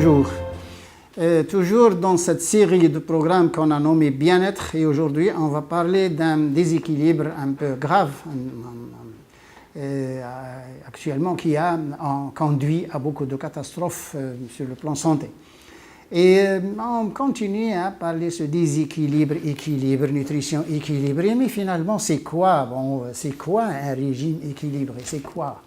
bonjour. Toujours dans cette série de programmes qu'on a nommé Bien-être, et aujourd'hui on va parler d'un déséquilibre un peu grave actuellement qui a conduit à beaucoup de catastrophes sur le plan santé. Et on continue à parler de ce déséquilibre, équilibre, nutrition équilibrée, mais finalement c'est quoi? C'est quoi un régime équilibré? C'est quoi?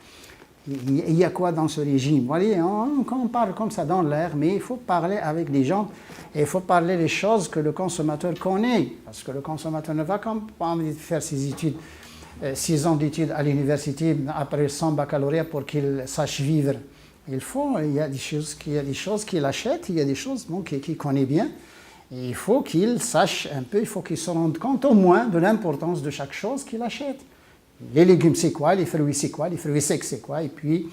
Il y a quoi dans ce régime? Vous voyez, on parle comme ça dans l'air, mais il faut parler avec des gens et il faut parler des choses que le consommateur connaît. Parce que le consommateur ne va pas faire ses études, 6 ans d'études à l'université après son baccalauréat pour qu'il sache vivre. Il y a des choses qu'il achète, il y a des choses qu'il connaît bien. Et il faut qu'il sache un peu, il faut qu'il se rende compte au moins de l'importance de chaque chose qu'il achète. Les légumes, c'est quoi? Les fruits, c'est quoi? Les fruits secs, c'est quoi? Et puis,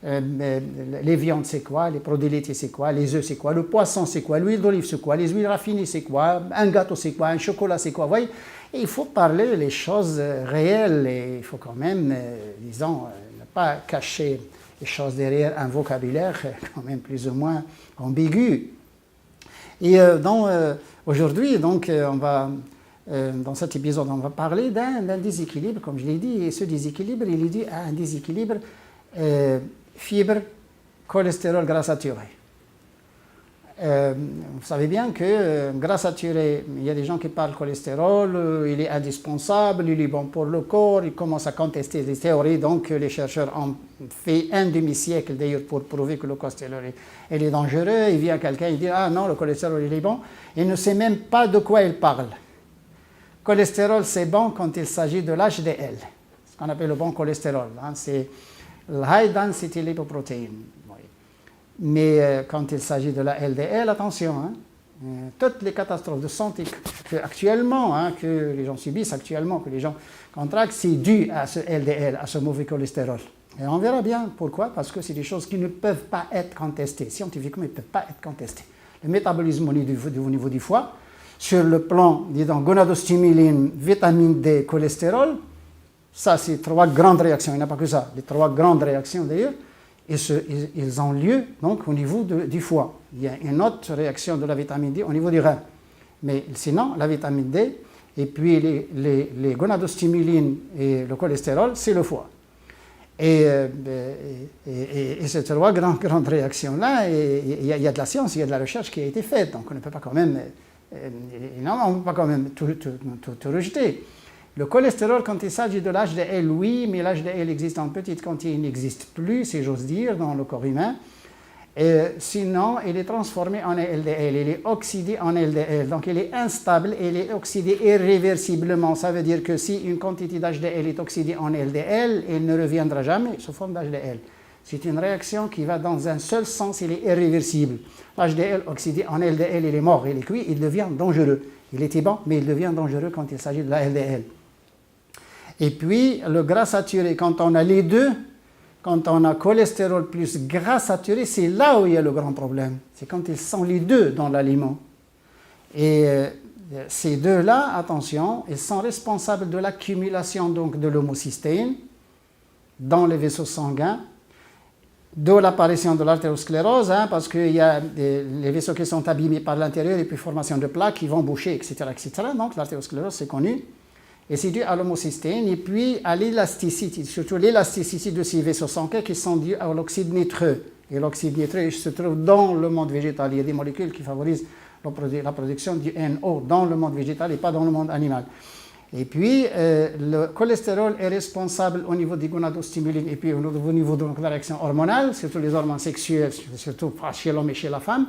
les viandes, c'est quoi? Les produits laitiers, c'est quoi? Les œufs, c'est quoi? Le poisson, c'est quoi? L'huile d'olive, c'est quoi? Les huiles raffinées, c'est quoi? Un gâteau, c'est quoi? Un chocolat, c'est quoi? Vous voyez? Et il faut parler les choses réelles et il faut quand même, disons, ne pas cacher les choses derrière un vocabulaire quand même plus ou moins ambigu. Et aujourd'hui, donc, dans cet épisode, on va parler d'un déséquilibre, comme je l'ai dit, et ce déséquilibre, il est dû à un déséquilibre fibre, cholestérol, gras saturé. Vous savez bien que gras saturé, il y a des gens qui parlent cholestérol, il est indispensable, il est bon pour le corps, ils commencent à contester les théories, donc les chercheurs ont fait un demi-siècle d'ailleurs pour prouver que le cholestérol est dangereux, il vient quelqu'un, il dit « Ah non, le cholestérol il est bon », il ne sait même pas de quoi il parle. Cholestérol, c'est bon quand il s'agit de l'HDL, ce qu'on appelle le bon cholestérol. C'est le High Density Lipoprotein. Mais quand il s'agit de la LDL, attention, toutes les catastrophes de santé que les gens subissent actuellement, que les gens contractent, c'est dû à ce LDL, à ce mauvais cholestérol. Et on verra bien pourquoi, parce que c'est des choses qui ne peuvent pas être contestées. Scientifiquement, ils ne peuvent pas être contestées. Le métabolisme au niveau du foie, sur le plan, disons, gonadostimuline, vitamine D, cholestérol, ça c'est 3 grandes réactions, il n'y en a pas que ça, les 3 grandes réactions d'ailleurs, ils ont lieu donc au niveau du foie. Il y a une autre réaction de la vitamine D au niveau du rein. Mais sinon, la vitamine D et puis les gonadostimulines et le cholestérol, c'est le foie. Et ces 3 grandes réactions-là, il y a de la science, il y a de la recherche qui a été faite, donc on ne peut pas quand même... on ne peut pas quand même tout rejeter. Le cholestérol, quand il s'agit de l'HDL, oui, mais l'HDL existe en petite quantité, il n'existe plus, si j'ose dire, dans le corps humain. Sinon, il est transformé en LDL, il est oxydé en LDL, donc il est instable, il est oxydé irréversiblement. Ça veut dire que si une quantité d'HDL est oxydée en LDL, il ne reviendra jamais sous forme d'HDL. C'est une réaction qui va dans un seul sens, il est irréversible. L'HDL oxydé en LDL, il est mort, il est cuit, il devient dangereux. Il était bon, mais il devient dangereux quand il s'agit de la LDL. Et puis, le gras saturé, quand on a les deux, quand on a cholestérol plus gras saturé, c'est là où il y a le grand problème. C'est quand ils sont les deux dans l'aliment. Et ces deux-là, attention, ils sont responsables de l'accumulation donc de l'homocystéine dans les vaisseaux sanguins, de l'apparition de l'artérosclérose, parce qu'il y a les vaisseaux qui sont abîmés par l'intérieur et puis formation de plaques qui vont boucher, etc. Donc l'artérosclérose, c'est connu. Et c'est dû à l'homocystéine et puis à l'élasticité, surtout l'élasticité de ces vaisseaux sanguins qui sont dus à l'oxyde nitreux. Et l'oxyde nitreux se trouve dans le monde végétal. Il y a des molécules qui favorisent la production du NO dans le monde végétal et pas dans le monde animal. Et puis, le cholestérol est responsable au niveau des gonadostimulines et puis au niveau de la réaction hormonale, surtout les hormones sexuelles, surtout chez l'homme et chez la femme.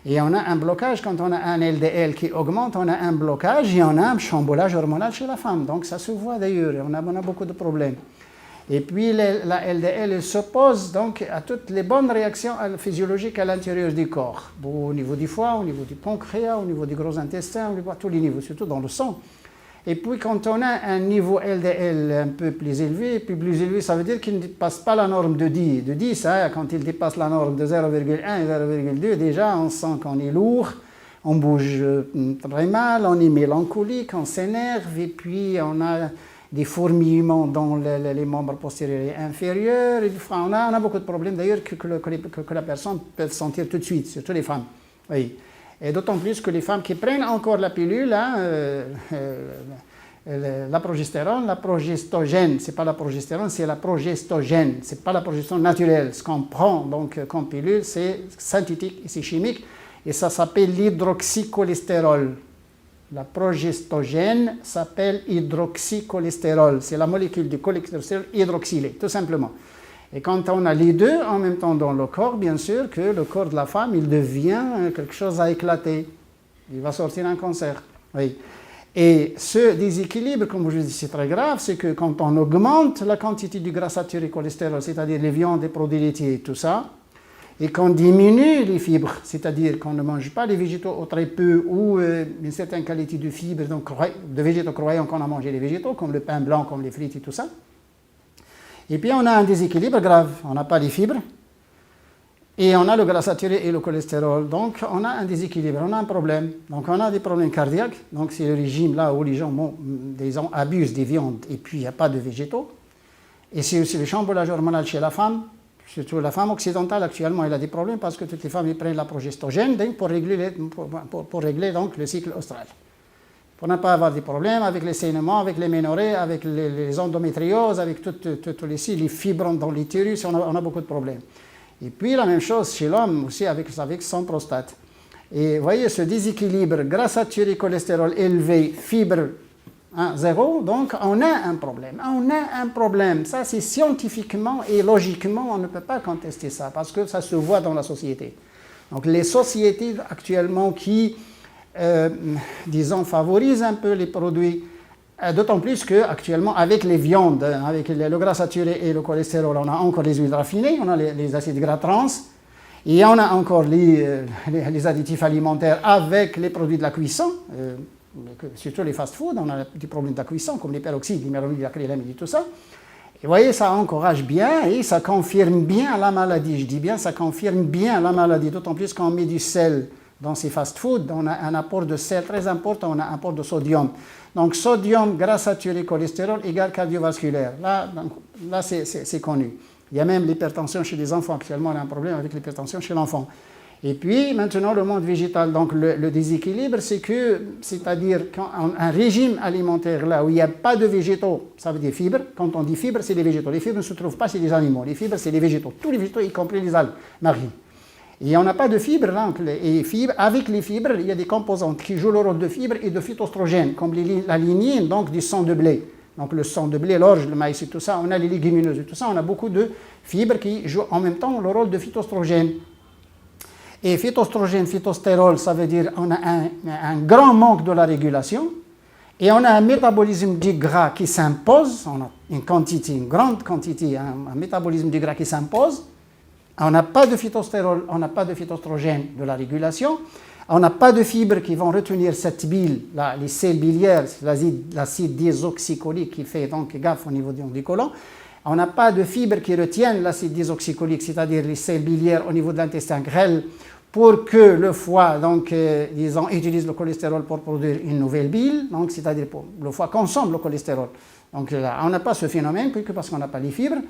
Et on a un blocage, quand on a un LDL qui augmente, on a un blocage et on a un chamboulage hormonal chez la femme. Donc ça se voit d'ailleurs, on a beaucoup de problèmes. Et puis la LDL s'oppose donc à toutes les bonnes réactions physiologiques à l'intérieur du corps, au niveau du foie, au niveau du pancréas, au niveau du gros intestin, à tous les niveaux, surtout dans le sang. Et puis quand on a un niveau LDL un peu plus élevé, ça veut dire qu'il ne dépasse pas la norme de 10. De 10, quand il dépasse la norme de 0,1 et 0,2, déjà on sent qu'on est lourd, on bouge très mal, on est mélancolique, on s'énerve, et puis on a des fourmillements dans les membres postérieurs et inférieurs. On a beaucoup de problèmes d'ailleurs que la personne peut sentir tout de suite, surtout les femmes. Oui. Et d'autant plus que les femmes qui prennent encore la pilule, la progestérone, la progestogène, c'est pas la progestérone, c'est la progestogène, c'est pas la progestérone naturelle. Ce qu'on prend donc comme pilule, c'est synthétique et c'est chimique, et ça s'appelle l'hydroxycholestérol. La progestogène s'appelle hydroxycholestérol. C'est la molécule du cholestérol hydroxylé, tout simplement. Et quand on a les deux en même temps dans le corps, bien sûr que le corps de la femme, il devient quelque chose à éclater. Il va sortir un cancer. Oui. Et ce déséquilibre, comme je dis, c'est très grave, c'est que quand on augmente la quantité du gras saturé cholestérol, c'est-à-dire les viandes, les produits laitiers, tout ça, et qu'on diminue les fibres, c'est-à-dire qu'on ne mange pas les végétaux ou très peu, ou une certaine qualité de fibres, donc de végétaux, croyant qu'on a mangé les végétaux, comme le pain blanc, comme les frites et tout ça. Et puis on a un déséquilibre grave, on n'a pas les fibres, et on a le gras saturé et le cholestérol, donc on a un déséquilibre, on a un problème. Donc on a des problèmes cardiaques, donc c'est le régime là où les gens abusent des viandes et puis il n'y a pas de végétaux. Et c'est aussi le chamboulage hormonal chez la femme, surtout la femme occidentale actuellement, elle a des problèmes parce que toutes les femmes prennent la progestogène pour régler donc le cycle austral. Pour ne pas avoir des problèmes avec les saignements, avec les ménorrhées, avec les endométrioses, avec toutes les fibres dans l'utérus, on a beaucoup de problèmes. Et puis la même chose chez l'homme aussi avec son prostate. Et vous voyez ce déséquilibre, gras saturé, cholestérol élevé, fibres zéro, donc on a un problème. On a un problème. Ça c'est scientifiquement et logiquement, on ne peut pas contester ça parce que ça se voit dans la société. Donc les sociétés actuellement qui, disons, favorisent un peu les produits, d'autant plus qu'actuellement, avec les viandes, avec le gras saturé et le cholestérol, on a encore les huiles raffinées, on a les acides gras trans, et on a encore les additifs alimentaires avec les produits de la cuisson, surtout les fast-foods, on a des problèmes de la cuisson, comme les peroxydes, l'hydroxyde, l'acrylamide et tout ça. Et vous voyez, ça encourage bien et ça confirme bien la maladie. Je dis bien, ça confirme bien la maladie, d'autant plus qu'on met du sel dans ces fast-foods, on a un apport de sel très important, on a un apport de sodium. Donc sodium, gras saturé, cholestérol égale cardiovasculaire. Là c'est connu. Il y a même l'hypertension chez les enfants. Actuellement, on a un problème avec l'hypertension chez l'enfant. Et puis maintenant, le monde végétal. Donc le déséquilibre, c'est-à-dire un régime alimentaire là où il n'y a pas de végétaux, ça veut dire fibres. Quand on dit fibres, c'est les végétaux. Les fibres ne se trouvent pas chez les animaux. Les fibres, c'est les végétaux. Tous les végétaux, y compris les algues marines. Et on n'a pas de fibres, avec les fibres, il y a des composantes qui jouent le rôle de fibres et de phytoestrogènes, comme la lignine donc, du sang de blé. Donc le sang de blé, l'orge, le maïs et tout ça, on a les légumineuses et tout ça, on a beaucoup de fibres qui jouent en même temps le rôle de phytoestrogènes. Et phytoestrogène, phytostérol, ça veut dire qu'on a un grand manque de la régulation et on a un métabolisme du gras qui s'impose, on a une grande quantité, un métabolisme du gras qui s'impose. On n'a pas de phytostérol, on n'a pas de phytoestrogène de la régulation, on n'a pas de fibres qui vont retenir cette bile, les sels biliaires, l'acide désoxycholique qui fait donc gaffe au niveau du côlon. On n'a pas de fibres qui retiennent l'acide désoxycholique, c'est-à-dire les sels biliaires au niveau de l'intestin grêle, pour que le foie, donc, utilise le cholestérol pour produire une nouvelle bile, donc c'est-à-dire que le foie consomme le cholestérol. Donc là, on n'a pas ce phénomène, parce qu'on n'a pas les fibres.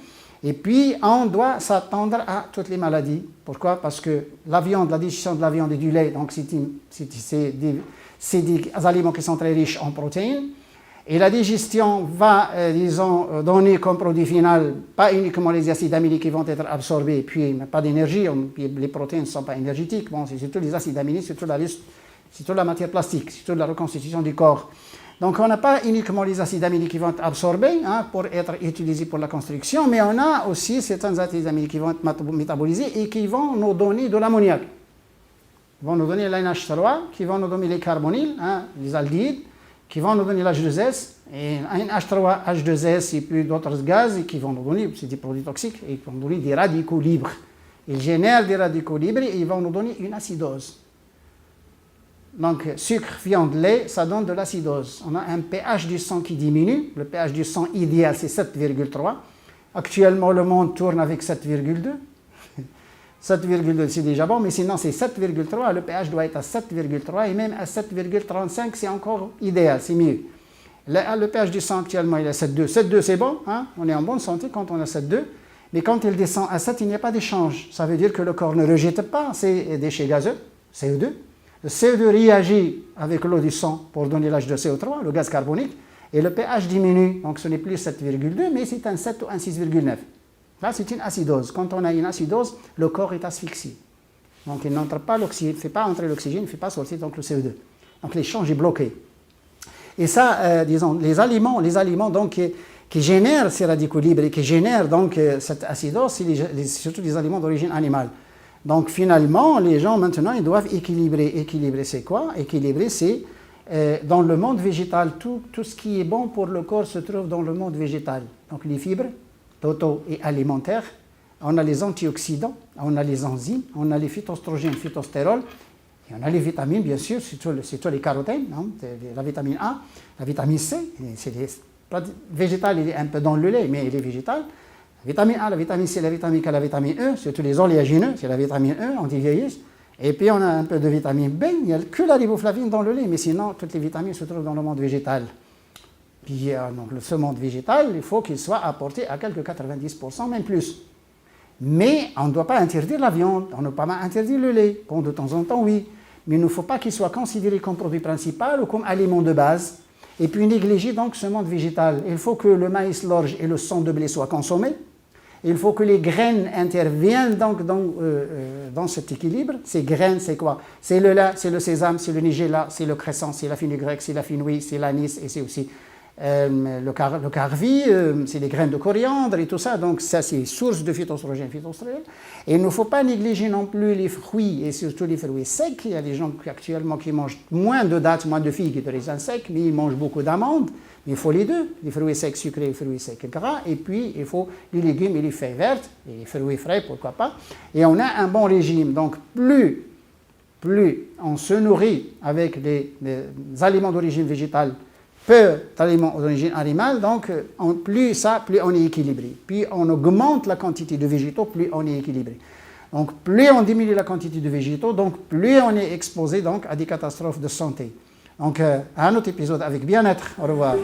Et puis, on doit s'attendre à toutes les maladies. Pourquoi? Parce que la viande, la digestion de la viande et du lait, donc c'est des aliments qui sont très riches en protéines. Et la digestion va, donner comme produit final, pas uniquement les acides aminés qui vont être absorbés, puis pas d'énergie, les protéines ne sont pas énergétiques. Bon, c'est surtout les acides aminés, c'est surtout la matière plastique, c'est surtout la reconstitution du corps. Donc on n'a pas uniquement les acides aminés qui vont être absorbés pour être utilisés pour la construction, mais on a aussi certains acides aminés qui vont être métabolisés et qui vont nous donner de l'ammoniac. Ils vont nous donner l'NH3, qui vont nous donner les carbonyles, les aldéhydes, qui vont nous donner l'H2S, et NH3, H2S et puis d'autres gaz qui vont nous donner, c'est des produits toxiques, et qui vont nous donner des radicaux libres. Ils génèrent des radicaux libres et ils vont nous donner une acidose. Donc, sucre, viande, lait, ça donne de l'acidose. On a un pH du sang qui diminue. Le pH du sang idéal, c'est 7,3. Actuellement, le monde tourne avec 7,2. 7,2, c'est déjà bon, mais sinon, c'est 7,3. Le pH doit être à 7,3 et même à 7,35, c'est encore idéal, c'est mieux. Le pH du sang actuellement, il est 7,2. 7,2, c'est bon, hein? On est en bonne santé quand on a 7,2. Mais quand il descend à 7, il n'y a pas d'échange. Ça veut dire que le corps ne rejette pas ces déchets gazeux, CO2. Le CO2 réagit avec l'eau du sang pour donner l'âge de CO3, le gaz carbonique, et le pH diminue. Donc ce n'est plus 7,2, mais c'est un 7 ou un 6,9. Là, c'est une acidose. Quand on a une acidose, le corps est asphyxié. Donc il n'entre pas l'oxygène, il ne fait pas entrer l'oxygène, il ne fait pas sortir donc le CO2. Donc l'échange est bloqué. Et ça, disons, les aliments donc, qui génèrent ces radicaux libres et qui génèrent donc cette acidose, c'est surtout des aliments d'origine animale. Donc finalement, les gens maintenant, ils doivent équilibrer. Équilibrer, c'est quoi? Équilibrer, c'est dans le monde végétal, tout ce qui est bon pour le corps se trouve dans le monde végétal. Donc les fibres, auto et alimentaires, on a les antioxydants, on a les enzymes, on a les phytoestrogènes, phytostérols, et on a les vitamines, bien sûr, surtout les carotènes, hein, la vitamine A, la vitamine C, végétal, il est un peu dans le lait, mais il est végétal. La vitamine A, la vitamine C, la vitamine K, la vitamine E, surtout les oléagineux, c'est la vitamine E, anti-vieillisse. Et puis on a un peu de vitamine B, il n'y a que la riboflavine dans le lait, mais sinon toutes les vitamines se trouvent dans le monde végétal. Puis donc, ce monde végétal, il faut qu'il soit apporté à quelques 90%, même plus. Mais on ne doit pas interdire la viande, on ne peut pas interdire le lait. Bon, de temps en temps, oui. Mais il ne faut pas qu'il soit considéré comme produit principal ou comme aliment de base. Et puis négliger donc ce monde végétal. Il faut que le maïs, l'orge et le sang de blé soient consommés. Il faut que les graines interviennent donc dans cet équilibre. Ces graines, c'est quoi? C'est le lin, c'est le sésame, c'est le nigella, c'est le cresson, c'est la fenugrec, c'est la fenouil, c'est l'anis et c'est aussi le carvi, c'est les graines de coriandre et tout ça. Donc ça, c'est source de phytoestrogènes, phytostérols. Et il ne faut pas négliger non plus les fruits et surtout les fruits secs. Il y a des gens actuellement qui mangent moins de dattes, moins de figues et de raisins secs, mais ils mangent beaucoup d'amandes. Il faut les deux, les fruits secs sucrés et les fruits secs gras. Et puis, il faut les légumes et les feuilles vertes, et les fruits frais, pourquoi pas. Et on a un bon régime. Donc, plus on se nourrit avec des aliments d'origine végétale, peu d'aliments d'origine animale, donc plus on est équilibré. Puis on augmente la quantité de végétaux, plus on est équilibré. Donc, plus on diminue la quantité de végétaux, donc plus on est exposé donc, à des catastrophes de santé. Donc, à un autre épisode avec bien-être. Au revoir.